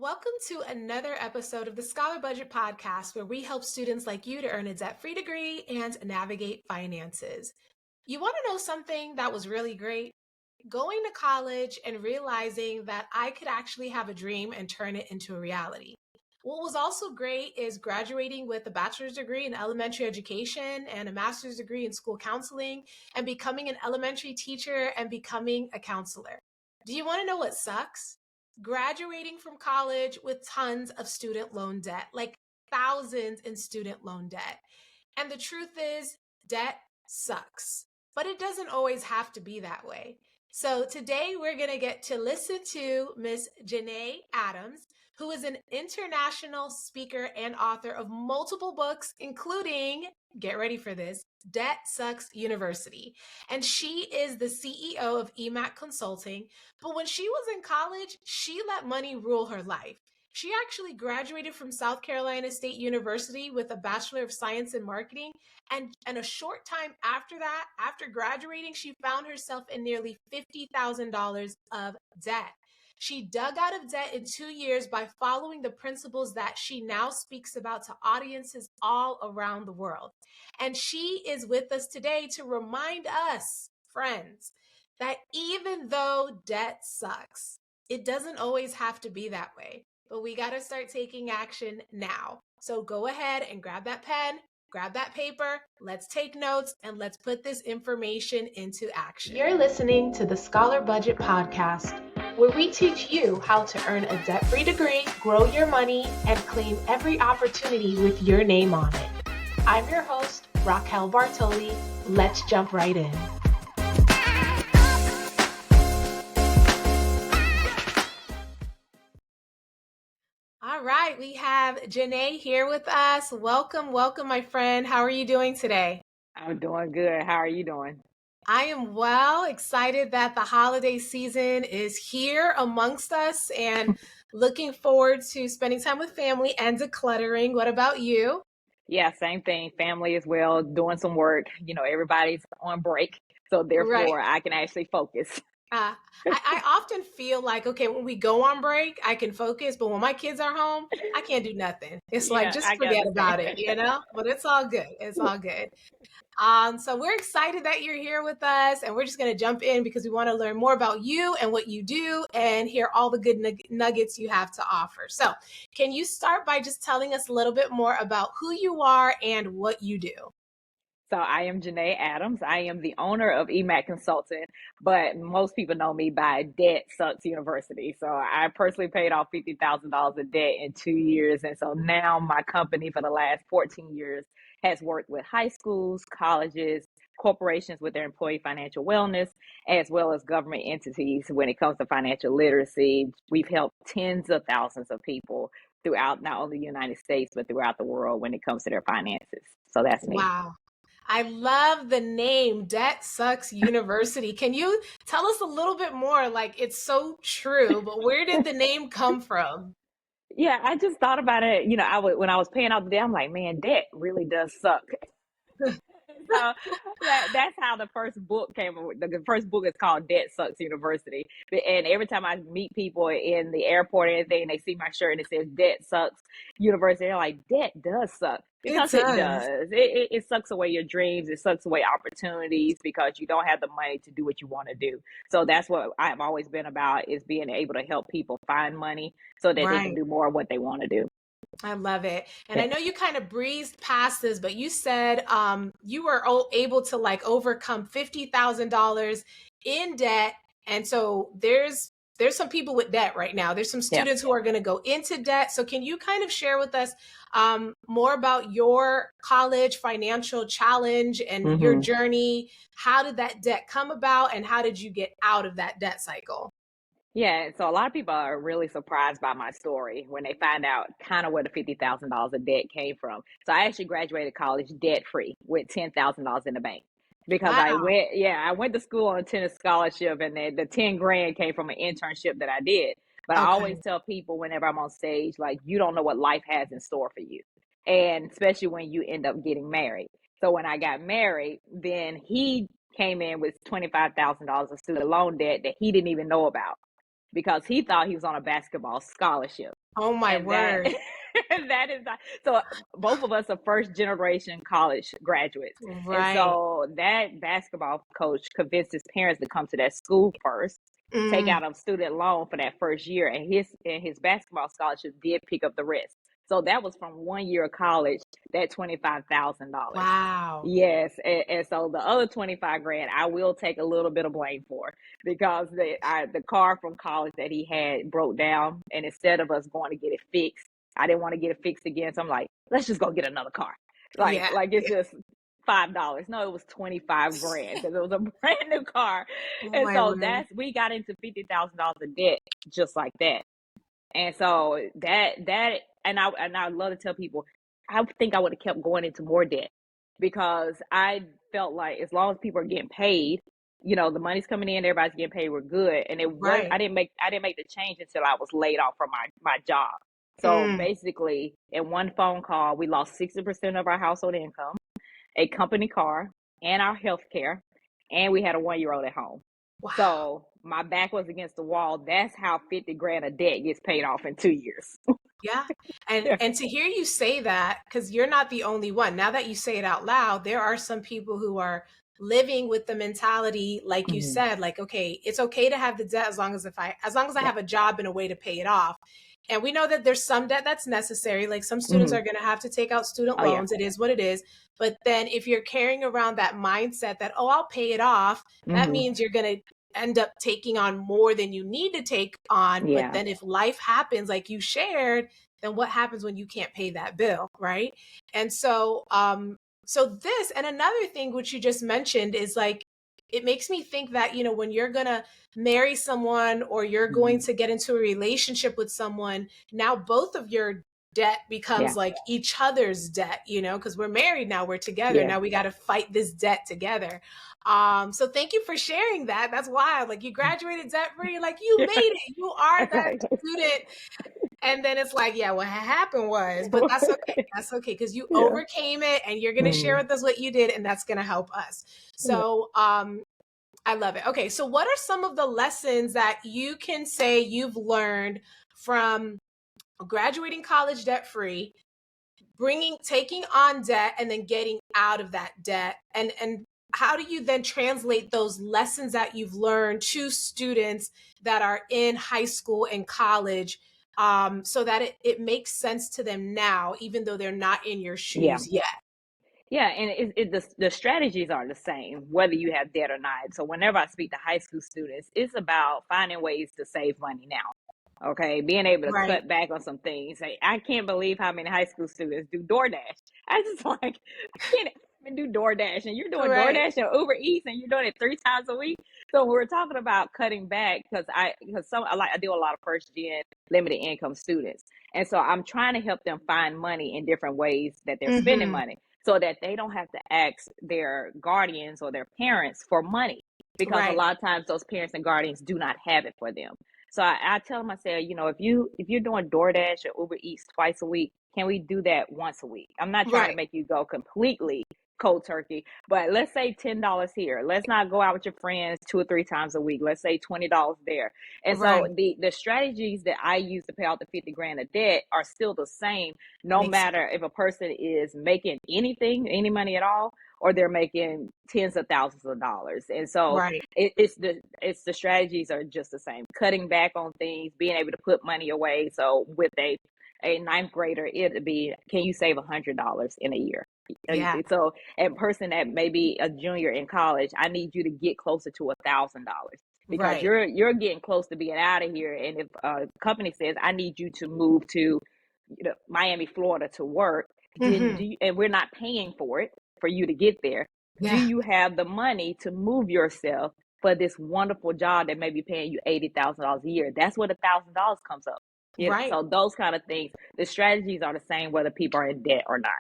Welcome to another episode of the Scholar Budget Podcast, where we help students like you to earn a debt-free degree and navigate finances. You want to know something that was really great? Going to college and realizing that I could actually have a dream and turn it into a reality. What was also great is graduating with a bachelor's degree in elementary education and a master's degree in school counseling and becoming an elementary teacher and becoming a counselor. Do you want to know what sucks? Graduating from college with tons of student loan debt, like thousands in student loan debt. And the truth is, debt sucks, but it doesn't always have to be that way. So today we're going to get to listen to Miss Janae Adams, who is an international speaker and author of multiple books, including, get ready for this, Debt Sucks University. And she is the CEO of EMAC Consulting. But when she was in college, she let money rule her life. She actually graduated from South Carolina State University with a Bachelor of Science in Marketing. And a short time after that, after graduating, she found herself in nearly $50,000 of debt. She dug out of debt in 2 years by following the principles that she now speaks about to audiences all around the world. And she is with us today to remind us, friends, that even though debt sucks, it doesn't always have to be that way. But we got to start taking action now. So go ahead and grab that pen, grab that paper, let's take notes, and let's put this information into action. You're listening to the Scholar Budget Podcast, where we teach you how to earn a debt-free degree, grow your money, and claim every opportunity with your name on it. I'm your host, Raquel Bartoli. Let's jump right in. All right, we have Janae here with us. Welcome, my friend. How are you doing today? I'm doing good. How are you doing? I am well, excited that the holiday season is here amongst us and looking forward to spending time with family and decluttering. What about you? Yeah, same thing. Family as well, doing some work. Everybody's on break. So Right. therefore, I can actually focus. I often feel like, okay, when we go on break, I can focus, but when my kids are home, I can't do nothing. It's like, Yeah, just I got forget the about it, But it's all good. It's all good. So we're excited that you're here with us, and we're just going to jump in because we want to learn more about you and what you do and hear all the good nuggets you have to offer. So can you start by just telling us a little bit more about who you are and what you do? So I am Janae Adams. I am the owner of EMAC Consulting, but most people know me by Debt Sucks University. So I personally paid off $50,000 of debt in 2 years. And so now my company for the last 14 years has worked with high schools, colleges, corporations with their employee financial wellness, as well as government entities when it comes to financial literacy. We've helped tens of thousands of people throughout not only the United States, but throughout the world when it comes to their finances. So that's me. Wow. I love the name Debt Sucks University. Can you tell us a little bit more? Like, it's so true, but where did the name come from? Yeah, I just thought about it. When I was paying off the debt, I'm like, man, debt really does suck. So that's how the first book came. The first book is called Debt Sucks University. And every time I meet people in the airport or anything, they see my shirt and it says Debt Sucks University. They're like, debt does suck It because it does. does. It sucks away your dreams. It sucks away opportunities because you don't have the money to do what you want to do. So that's what I've always been about, is being able to help people find money so that they can Right. do more of what they want to do. I love it. And I know you kind of breezed past this, but you said you were able to like overcome $50,000 in debt. And so there's some people with debt right now. There's some Yeah. students who are going to go into debt. So can you kind of share with us more about your college financial challenge and your Mm-hmm. journey? How did that debt come about and how did you get out of that debt cycle? Yeah, so a lot of people are really surprised by my story when they find out kind of where the $50,000 of debt came from. So I actually graduated college debt free with $10,000 in the bank because Wow. I went to school on a tennis scholarship, and the 10 grand came from an internship that I did. But I always Okay. tell people whenever I'm on stage, like, you don't know what life has in store for you. And especially when you end up getting married. So when I got married, then he came in with $25,000 of student loan debt that he didn't even know about, because he thought he was on a basketball scholarship. Oh my And that word. that is not so. Both of us are first generation college graduates, and Right. so that basketball coach convinced his parents to come to that school first, take Mm, out a student loan for that first year, and his basketball scholarship did pick up the rest. So that was from 1 year of college, that $25,000. wow. Yes, and so the other 25 grand I will take a little bit of blame for, because the car from college that he had broke down, and instead of us going to get it fixed, I didn't want to get it fixed again. So I'm like, let's just go get another car. Yeah. Like it's just $5. No, it was 25 grand because it was a brand new car. Oh And my so word. we got into $50,000 of debt just like that. And so and I love to tell people, I think I would have kept going into more debt, because I felt like as long as people are getting paid, the money's coming in, everybody's getting paid, we're good. And it was Right. I didn't make the change until I was laid off from my job. So Mm, basically, in one phone call, we lost 60% of our household income, a company car, and our health care, and we had a 1 year old at home. wow. So my back was against the wall. That's how 50 grand of debt gets paid off in 2 years. Yeah. And Yeah. and to hear you say that, because you're not the only one. Now that you say it out loud, there are some people who are living with the mentality, like you Mhm. said, like, okay, it's okay to have the debt as long as I Yeah. have a job and a way to pay it off. And we know that there's some debt that's necessary. Like some students Mhm. are going to have to take out student Oh yeah. loans. It is what it is. But then if you're carrying around that mindset that, oh, I'll pay it off, that Mhm. means you're going to end up taking on more than you need to take on. But Yeah. then if life happens, like you shared, then what happens when you can't pay that bill, right? And so this and another thing which you just mentioned is like it makes me think that when you're going to marry someone or you're going Mhm. to get into a relationship with someone, now both of your debt becomes Yeah. like each other's debt, because we're married now, we're together, Yeah. now we got to fight this debt together. So thank you for sharing that. That's wild. Like you graduated debt free, like you Yeah. made it, you are that Right. student. And then it's like, yeah, what happened was, but that's okay. That's okay because you Yeah. overcame it and you're going to share Mhm. with us what you did, and that's going to help us. Yeah. So, I love it. Okay, so what are some of the lessons that you can say you've learned from graduating college debt free, taking on debt, and then getting out of that debt? And how do you then translate those lessons that you've learned to students that are in high school and college, so that it makes sense to them now, even though they're not in your Yeah. shoes yet? Yeah, and the strategies are the same whether you have debt or not. So whenever I speak to high school students, it's about finding ways to save money now. Okay, being able to Right, cut back on some things. Like, I can't believe how many high school students do DoorDash. I just like I can't even do DoorDash, and you're doing right, DoorDash and Uber Eats, and you're doing it 3 times a week. So we're talking about cutting back, because I do a lot of first gen limited income students, and so I'm trying to help them find money in different ways that they're spending hmm, money, so that they don't have to ask their guardians or their parents for money, because a right, lot of times those parents and guardians do not have it for them. So I tell them, I say, if you're doing DoorDash or Uber Eats twice a week, can we do that once a week? I'm not trying to right, make you go completely cold turkey, but let's say $10 here. Let's not go out with your friends 2 or 3 times a week. Let's say $20 there. And so right. the strategies that I use to pay off the 50 grand of debt are still the same, no Makes sense. matter if a person is making any money at all, or they're making tens of thousands of dollars. And so Right, it's the strategies are just the same. Cutting back on things, being able to put money away. So with a ninth grader, it'd be, can you save $100 in a year? yeah, So a person that may be a junior in college, I need you to get closer to $1,000, because right, you're getting close to being out of here. And if a company says, I need you to move to Miami, Florida to work, then hmm, and we're not paying for it for you to get there. Do yeah, you have the money to move yourself for this wonderful job that may be paying you $80,000 a year? That's where $1,000 comes up. right. So those kind of things, the strategies are the same whether people are in debt or not.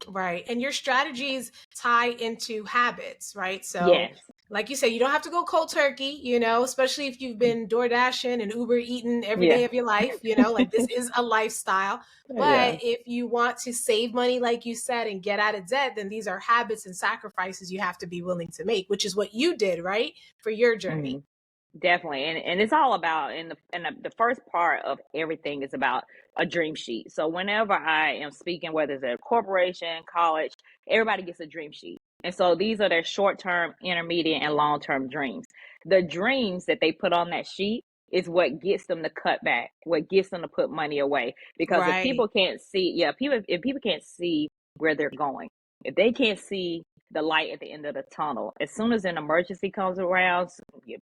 Right. And your strategies tie into habits, right? So, Yes. like you say, you don't have to go cold turkey, especially if you've been Door Dashing and Uber eating every Yeah. day of your life, like this is a lifestyle. Yeah. But if you want to save money, like you said, and get out of debt, then these are habits and sacrifices you have to be willing to make, which is what you did, right? For your journey. Mhm. Definitely, and it's all about the first part of everything is about a dream sheet. So whenever I am speaking, whether it's a corporation, college, everybody gets a dream sheet. And so these are their short-term, intermediate, and long-term dreams. The dreams that they put on that sheet is what gets them to cut back, what gets them to put money away. Because if Right. people can't see, yeah, people if people can't see where they're going, if they can't see the light at the end of the tunnel, as soon as an emergency comes around,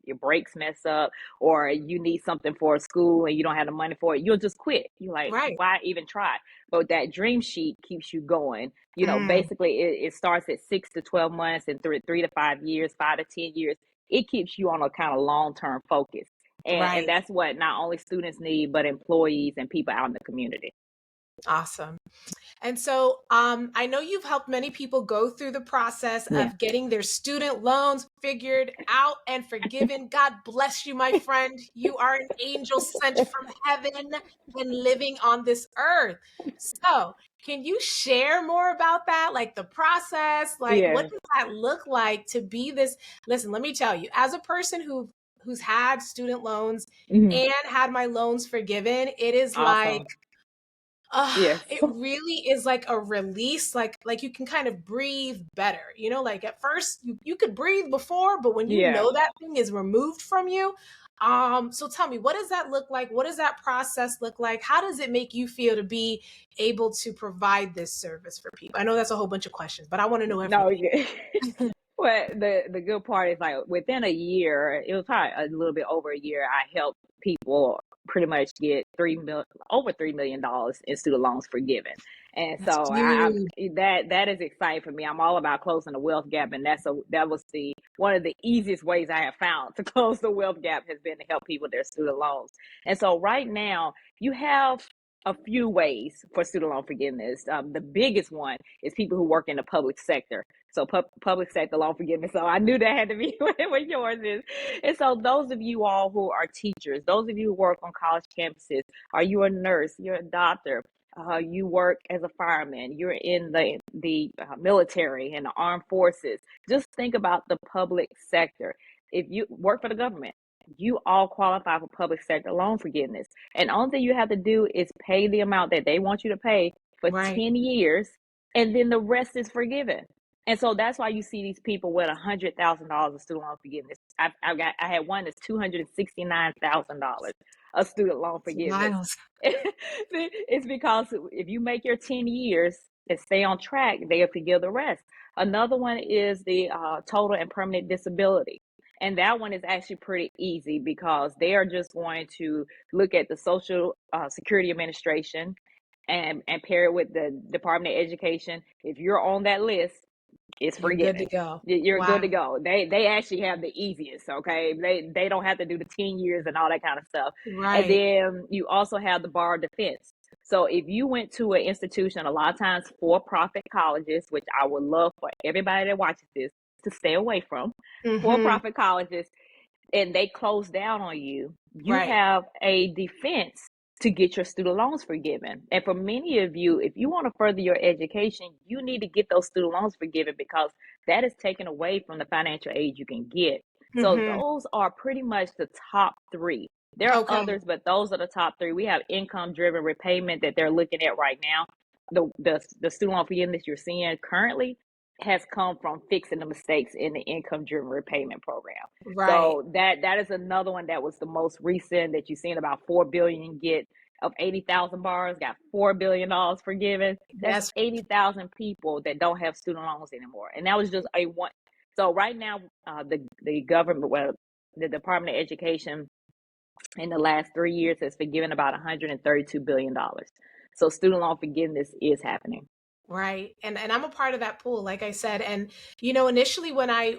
your brakes mess up, or you need something for a school and you don't have the money for it, you'll just quit. You're like, Right. why even try? But that dream sheet keeps you going. Mm, Basically, it starts at 6 to 12 months, and 3 to 5 years, 5 to 10 years. It keeps you on a kind of long term focus. And right. that's what not only students need, but employees and people out in the community. Awesome. And so I know you've helped many people go through the process Yeah. of getting their student loans figured out and forgiven. God bless you, my friend. You are an angel sent from heaven and living on this earth. So, can you share more about that? Like the process, like what Yeah. does that look like to be this? Listen, let me tell you, as a person who's had student loans Hmm. and had my loans forgiven, it is like Awesome. Yes. it really is like a release, like you can kind of breathe better. Like at first you could breathe before, but when you Yeah. know that thing is removed from you, so tell me, what does that look like? What does that process look like? How does it make you feel to be able to provide this service for people? I know that's a whole bunch of questions, but I want to know No, everything. yeah. Well, the good part is like within a year, it was probably a little bit over a year. I helped people pretty much get over $3 million in student loans forgiven, and That's so huge. that is exciting for me. I'm all about closing the wealth gap, and that was the one of the easiest ways I have found to close the wealth gap has been to help people with their student loans. And so right now you have a few ways for student loan forgiveness. The biggest one is people who work in the public sector. So public sector loan forgiveness. So I knew that had to be what yours is. And so those of you all who are teachers, those of you who work on college campuses, are you a nurse? You're a doctor. You work as a fireman. You're in the military and the armed forces. Just think about the public sector. If you work for the government, you all qualify for public sector loan forgiveness. And the only thing you have to do is pay the amount that they want you to pay for Right. 10 years, and then the rest is forgiven. And so that's why you see these people with $100,000 of student loan forgiveness. I had one that's $269,000 of student loan forgiveness. Miles. It's because if you make your 10 years and stay on track, they'll forgive the rest. Another one is the total and permanent disability. And that one is actually pretty easy because they are just going to look at the Social Security Administration and pair it with the Department of Education. If you're on that list, it's You're good to forgiven. go. You're good to Wow. go. They actually have the easiest, okay? They don't have to do the 10 years and all that kind of stuff. And Right. then you also have the bar of defense. So if you went to an institution, a lot of times for-profit colleges, which I would love for everybody that watches this to stay away from, Mm-hmm. for-profit colleges, and they close down on you, you Right. have a defense to get your student loans forgiven. And for many of you, if you want to further your education, you need to get those student loans forgiven because that is taken away from the financial aid you can get. So Mm-hmm. those are pretty much the top three. There are Okay. others, but those are the top three. We have income driven repayment that they're looking at right now. The student loan forgiveness you're seeing currently has come from fixing the mistakes in the income driven repayment program. Right. So that is another one that was the most recent that you've seen about 4 billion get of 80,000 borrowers got $4 billion forgiven. That's That's 80,000 people that don't have student loans anymore, and that was just a one. So right now, the government, well, the Department of Education, in the last 3 years has forgiven about $132 billion. So student loan forgiveness is happening. right. And I'm a part of that pool, like I said. And initially when I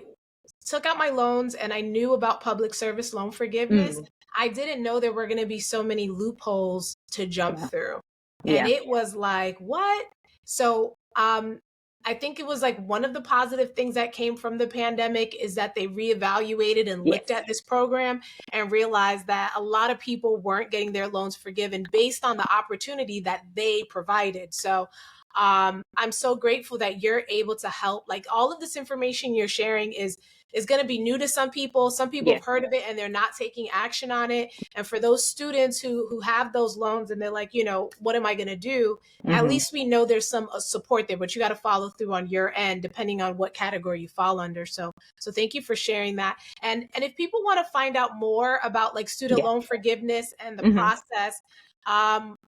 took out my loans and I knew about public service loan forgiveness, Mm, I didn't know there were going to be so many loopholes to jump yeah, through. And yeah, it was like, what? So, I think it was like one of the positive things that came from the pandemic is that they reevaluated and looked yes, at this program and realized that a lot of people weren't getting their loans forgiven based on the opportunity that they provided. So, I'm so grateful that you're able to help. Like all of this information you're sharing is is going to be new to some people. Some people Yeah. have heard of it and they're not taking action on it. And for those students who have those loans and they're like, what am I going to do? At Hmm. least we know there's some support there, but you got to follow through on your end, depending on what category you fall under. So thank you for sharing that. And if people want to find out more about like student Yeah. loan forgiveness and the Hmm. process,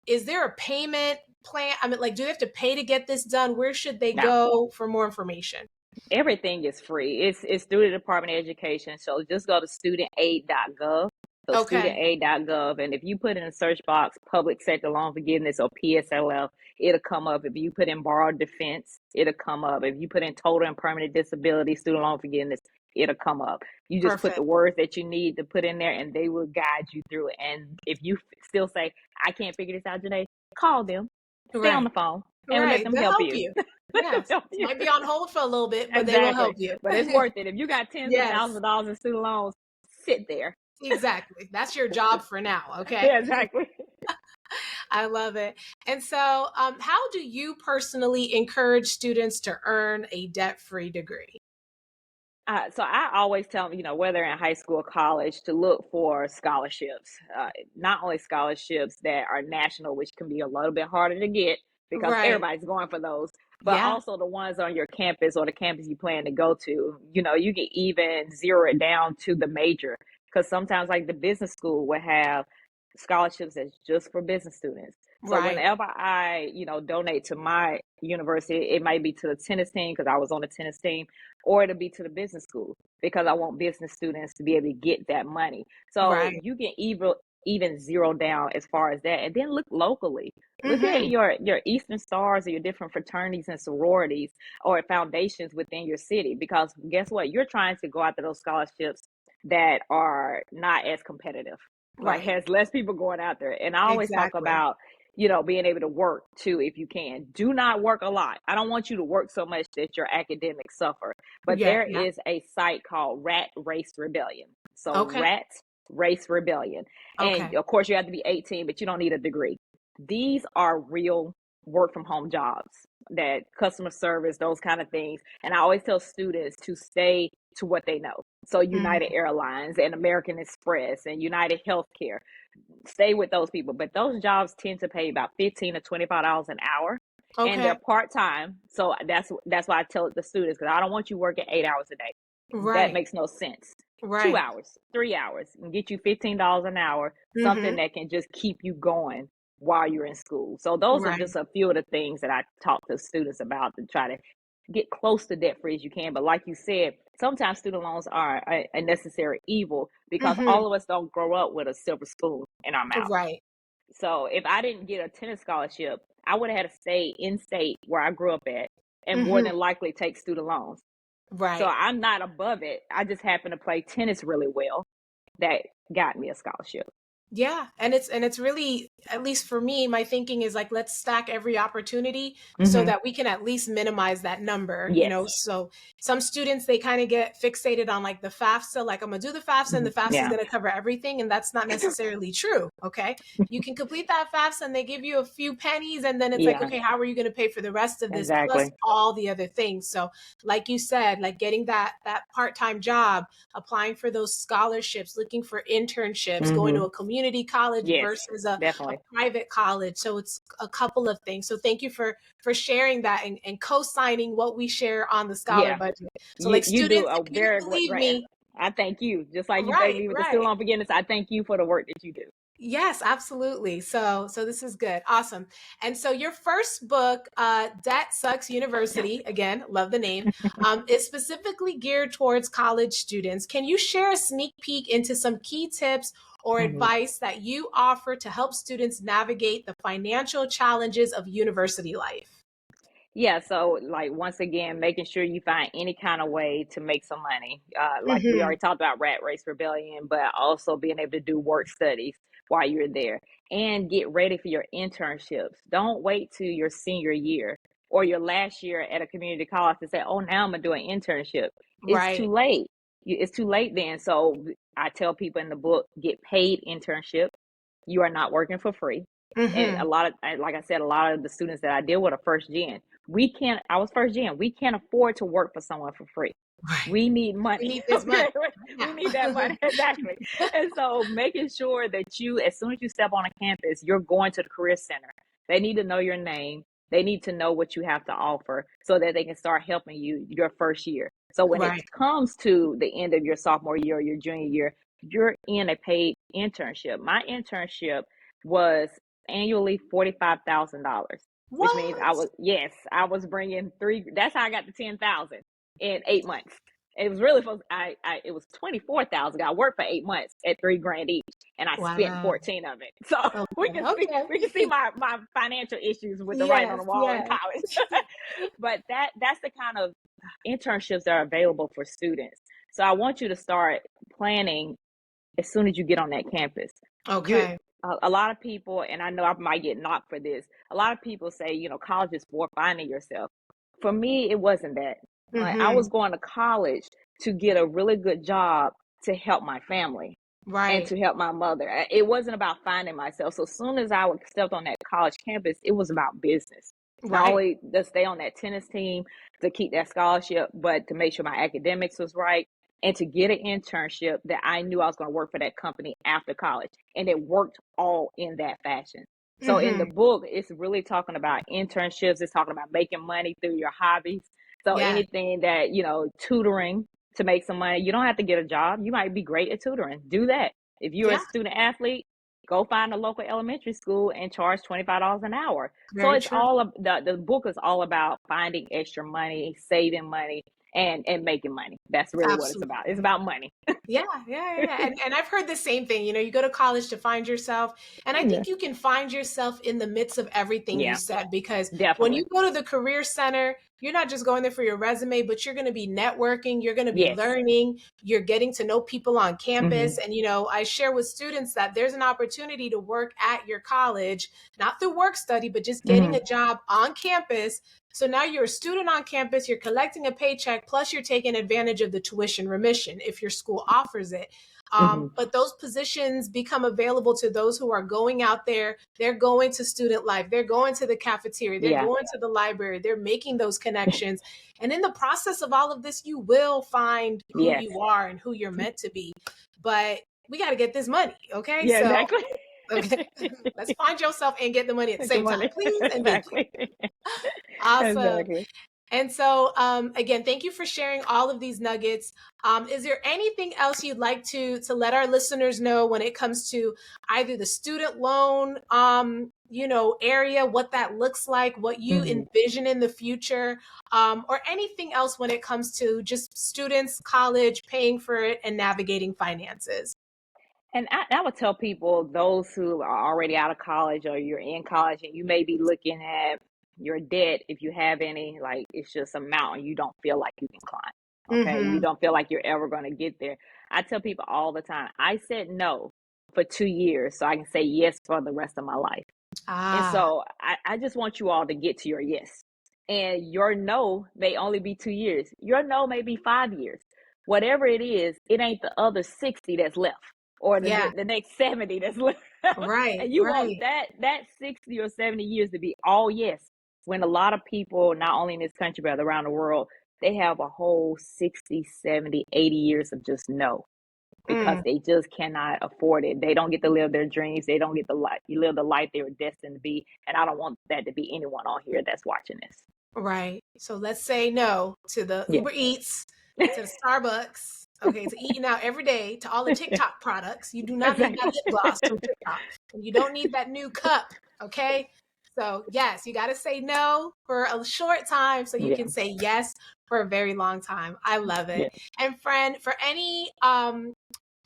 is there a payment plan? I mean, like, do they have to pay to get this done? Where should they Now, go for more information? everything is free. It's through the Department of Education. So just go to studentaid.gov. So Okay, studentaid.gov, and if you put in a search box public sector loan forgiveness or PSLF, it'll come up. If you put in borrowed defense, it'll come up. If you put in total and permanent disability student loan forgiveness, it'll come up. You just put the perfect. words that you need to put in there, and they will guide you through it. And if you still say, I can't figure this out today, call them, stay on the Right, phone, and let right. them They'll help help you. you. Let them Yes. help you. Might be on hold for a little bit, but they will help Exactly. you. But it's worth it. If you got tens of thousands Yes, of dollars in student loans, sit there. exactly. That's your job for now. Okay. Yeah, exactly. I love it. And so, how do you personally encourage students to earn a debt free degree? So I always tell them, whether in high school or college, to look for scholarships. Not only scholarships that are national, which can be a little bit harder to get because Right. everybody's going for those, but Yeah. also the ones on your campus or the campus you plan to go to. You can even zero it down to the major, because sometimes, like, the business school will have scholarships that's just for business students. So Right. whenever I, donate to my university, it might be to the tennis team because I was on the tennis team, or it'll be to the business school because I want business students to be able to get that money. So Right. you can even zero down as far as that, and then look locally. Look at Mm-hmm. your Eastern Stars or your different fraternities and sororities or foundations within your city, because guess what? You're trying to go after those scholarships that are not as competitive, like Right. has less people going out there. And I always talk Exactly. about being able to work too if you can. Do not work a lot. I don't want you to work so much that your academics suffer. But Yeah. there Yeah. is a site called Rat Race Rebellion. So Okay. Rat Race Rebellion. And Okay. of course you have to be 18, but you don't need a degree. These are real work from home jobs, that customer service, those kind of things. And I always tell students to stay to what they know. So United Mhm. Airlines and American Express and United Healthcare, stay with those people. But those jobs tend to pay about $15 to $25 an hour, and they're Okay. part time. So that's why I tell the students, because I don't want you working 8 hours a day. That Right. makes no sense. Two Right. hours, 3 hours, and get you $15 an hour, something Mhm. that can just keep you going while you're in school. So those are Right. just a few of the things that I talk to students about to try to get close to debt free as you can. But like you said, sometimes student loans are a necessary evil because Mhm. all of us don't grow up with a silver spoon in our mouth. Right. So if I didn't get a tennis scholarship, I would have had to stay in state where I grew up at and more Mhm. than likely take student loans. So Right. I'm not above it. I just happen to play tennis really well. That got me a scholarship. Yeah, and it's really, at least for me, my thinking is like, let's stack every opportunity so Hmm. that we can at least minimize that number. Yes. So some students, they kind of get fixated on like the FAFSA, like I'm gonna do the FAFSA and Hmm. the FAFSA is Yeah. gonna cover everything, and that's not necessarily true. Okay, you can complete that FAFSA and they give you a few pennies, and then it's like, Yeah. okay, how are you gonna pay for the rest of this plus Exactly. all the other things? So like you said, like getting that part-time job, applying for those scholarships, looking for internships, going to Hmm. a community college Yes. versus a Definitely. private college. So it's a couple of things. So thank you for sharing that and co-signing what we share on the scholar Yeah. budget. So You like you do students, a if you very don't believe great. me, I thank you. Just like you thank right, me with the right. student loan forgiveness, I thank you for the work that you do. Yes, absolutely. So this is good. Awesome. And so your first book, Debt Sucks University, again, love the name, is specifically geared towards college students. Can you share a sneak peek into some key tips or Hmm. advice that you offer to help students navigate the financial challenges of university life? Yeah, so like once again, making sure you find any kind of way to make some money. Like we Hmm. already talked about Rat Race Rebellion, but also being able to do work studies while you're there and get ready for your internships. Don't wait till your senior year or your last year at a community college to say, "Oh, now I'm gonna do an internship." It's too Right. late. It's too late then. So I tell people in the book, get paid internship. You are not working for free. And a Hmm. lot of, like I said, a lot of the students that I deal with are first gen. I was first gen. We can't afford to work for someone for free. Right. We need We money. need this money Okay. We right need that money. Exactly. And so making sure that you, as soon as you step on a campus, you're going to the career center. They need to know your name. They need to know what you have to offer so that they can start helping you your first year. So when it right. comes to the end of your sophomore year or your junior year, you're in a paid internship. My internship was annually $45,000, which means What? I was bringing three. That's how I got to 10,000 in 8 months. It was really supposed. It was 24,000. I worked for 8 months at $3,000 each, and I spent Wow. 14 of it. So Okay, we can see okay. my financial issues with the writing on Yes, the wall in yes. college. But that's the kind of internships that are available for students. So I want you to start planning as soon as you get on that campus. You're Okay. a lot of people, and I know I might get knocked for this. A lot of people say, college is for finding yourself. For me, it wasn't that. Like, I Mm-hmm. was going to college to get a really good job to help my family and Right, to help my mother. It wasn't about finding myself. So as soon as I stepped on that college campus, it was about business. Not right. only to stay on that tennis team, to keep that scholarship, but to make sure my academics was right and to get an internship that I knew I was going to work for that company after college. And it worked all in that fashion. So in Mm-hmm. the book, it's really talking about internships. It's talking about making money through your hobbies. So Yeah, anything that, tutoring to make some money, you don't have to get a job. You might be great at tutoring. Do that. If you're a yeah. student athlete, go find a local elementary school and charge $25 an hour. So Very it's true. all of the book is all about finding extra money, saving money, and making money. That's really what it's about. It's Absolutely. about money. Yeah, yeah, yeah. And I've heard the same thing. You go to college to find yourself. And I Yeah. think you can find yourself in the midst of everything you Yeah, said, because when you definitely. go to the career center, you're not just going there for your resume, but you're going to be networking, you're going to be Yes. learning, you're getting to know people on Hmm. campus. And I share with students that there's an opportunity to work at your college, not through work study, but just getting Hmm. a job on campus. So now you're a student on campus, you're collecting a paycheck, plus you're taking advantage of the tuition remission if your school offers it. Hmm. But those positions become available to those who are going out there. They're going to student life, they're going to the cafeteria, they're Yeah. going to the library, they're making those connections. And in the process of all of this, you will find who Yes. you are and who you're meant to be. But we got to get this money. Okay. Yeah, So, exactly. okay, let's find yourself and get the money at the Make the same time, money. please and thank you. Exactly. Awesome. Exactly. And so, again, thank you for sharing all of these nuggets. Is there anything else you'd like to let our listeners know when it comes to either the student loan, area, what that looks like, what you Hmm. envision in the future, or anything else when it comes to just students, college, paying for it, and navigating finances? And I would tell people, those who are already out of college or you're in college and you may be looking at your debt, if you have any, like it's just a mountain you don't feel like you can climb. Okay. You Mm-hmm. don't feel like you're ever going to get there. I tell people all the time, I said no for 2 years so I can say yes for the rest of my life. And Ah, so I just want you all to get to your yes. And your no may only be 2 years. Your no may be 5 years. Whatever it is, it ain't the other 60 that's left or yeah, the next 70 that's left. right, And you want right. that 60 or 70 years to be all yes. When a lot of people, not only in this country, but around the world, they have a whole 60, 70, 80 years of just no because Mm, they just cannot afford it. They don't get to live their dreams. They don't get to live the life they were destined to be. And I don't want that to be anyone on here that's watching this. right. So let's say no to the Yeah. Uber Eats, to the Starbucks, okay, to eating out every day, to all the TikTok products. You do not need that Exactly. lip gloss from TikTok. And you don't need that new cup, okay? So, yes, you got to say no for a short time so you Yeah. can say yes for a very long time. I love it. Yeah. And friend, for any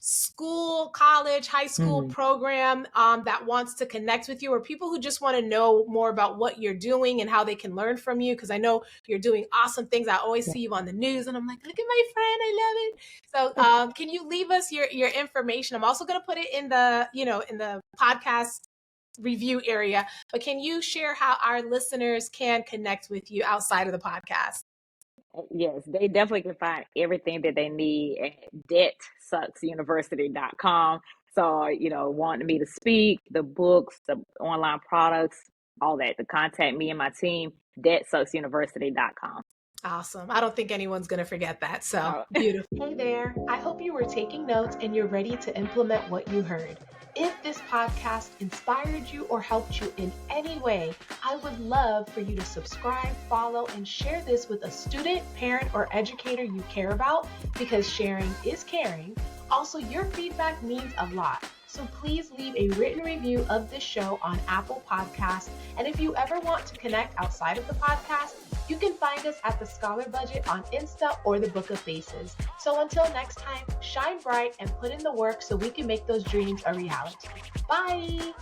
school, college, high school Hmm. program that wants to connect with you, or people who just want to know more about what you're doing and how they can learn from you? Because I know you're doing awesome things. I always Yeah. see you on the news, and I'm like, look at my friend, I love it. So, can you leave us your information? I'm also going to put it in the podcast review area. But can you share how our listeners can connect with you outside of the podcast? Yes, they definitely can find everything that they need at debtsucksuniversity.com. So, wanting me to speak, the books, the online products, all that, to contact me and my team, debtsucksuniversity.com. Awesome. I don't think anyone's going to forget that. So Oh. beautiful. Hey there. I hope you were taking notes and you're ready to implement what you heard. If this podcast inspired you or helped you in any way, I would love for you to subscribe, follow, and share this with a student, parent, or educator you care about, because sharing is caring. Also, your feedback means a lot. So please leave a written review of this show on Apple Podcasts. And if you ever want to connect outside of the podcast, you can find us at the Scholar Budget on Insta or the Book of Faces. So until next time, shine bright and put in the work so we can make those dreams a reality. Bye!